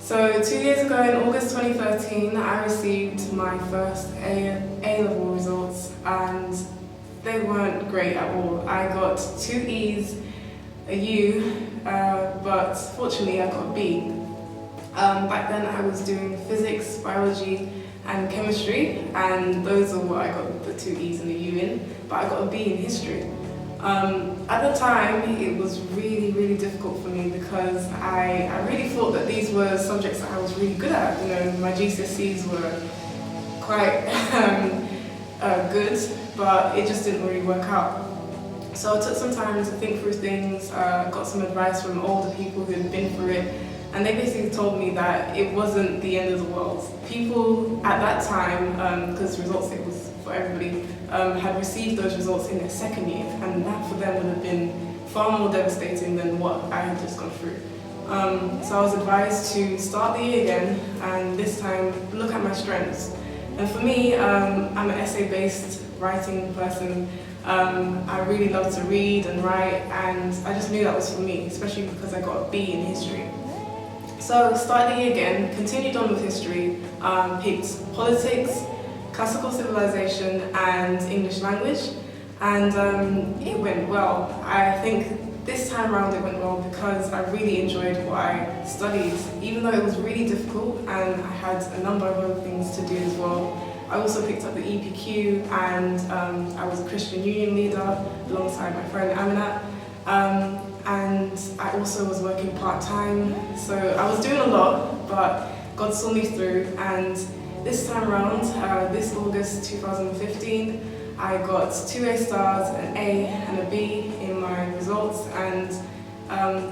So 2 years ago in August 2013, I received my first A-level results and they weren't great at all. I got 2 E's, a U, but fortunately I got a B. Back then I was doing physics, biology and chemistry, and those are what I got the 2 E's and the U in, but I got a B in history. At the time, it was really difficult for me because I really thought that these were subjects that I was really good at. You know, my GCSEs were quite good, but it just didn't really work out. So I took some time to think through things, got some advice from older people who had been through it, and they basically told me that it wasn't the end of the world. People at that time, because results it was for everybody, had received those results in their second year, and that for them would have been far more devastating than what I had just gone through. So I was advised to start the year again, and this time look at my strengths. And for me, I'm an essay-based writing person. I really love to read and write, and I just knew that was for me, especially because I got a B in history. So started the year again, continued on with history, picked politics, classical civilization and English language, and it went well. I think this time around it went well because I really enjoyed what I studied, even though it was really difficult and I had a number of other things to do as well. I also picked up the EPQ and I was a Christian Union leader alongside my friend Aminat. And I also was working part-time, so I was doing a lot, but God saw me through, and this time around, this August 2015, I got 2 A stars, an A and a B in my results, and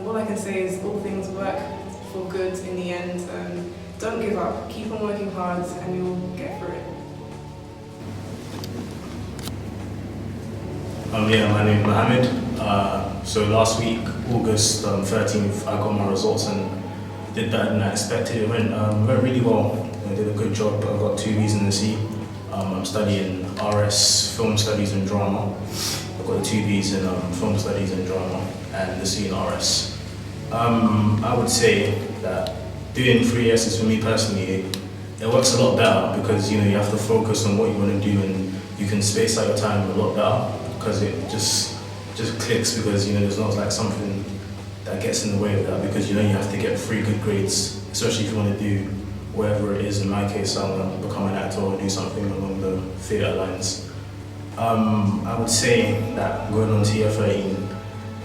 all I can say is all things work for good in the end. Don't give up, keep on working hard and you'll get through it. Yeah, my name is Mohammed. So last week, August 13th, I got my results and did better than I expected. It went really well. I did a good job. I got 2 B's in the C. I'm studying RS, Film Studies and Drama. I got the 2 B's in Film Studies and Drama and the C in RS. I would say that doing 3 S's for me personally, it works a lot better because you have to focus on what you want to do and you can space out your time a lot better because it just clicks because there's not like something that gets in the way of that because you have to get 3 good grades, especially if you want to do whatever it is. In my case, I want to become an actor or do something along the theatre lines. I would say that going on to year 13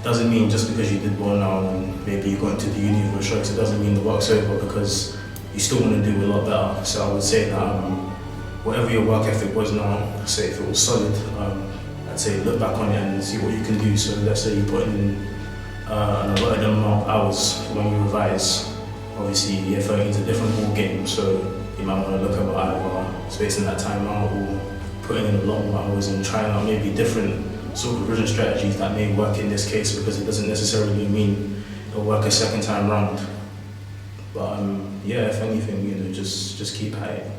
doesn't mean just because you did well now and maybe you got into the uni with strokes, it doesn't mean the work's over because you still want to do a lot better. So I would say that whatever your work ethic was now, say if it was solid, I'd say look back on it and see what you can do. So let's say you put in an allotted amount of hours when you revise. Obviously, year 13 is a different ball game, so you might want to look at either spacing that time out or putting in a lot more hours and trying out maybe different sort of revision strategies that may work in this case because it doesn't necessarily mean it'll work a second time round. But yeah, if anything, just keep at it.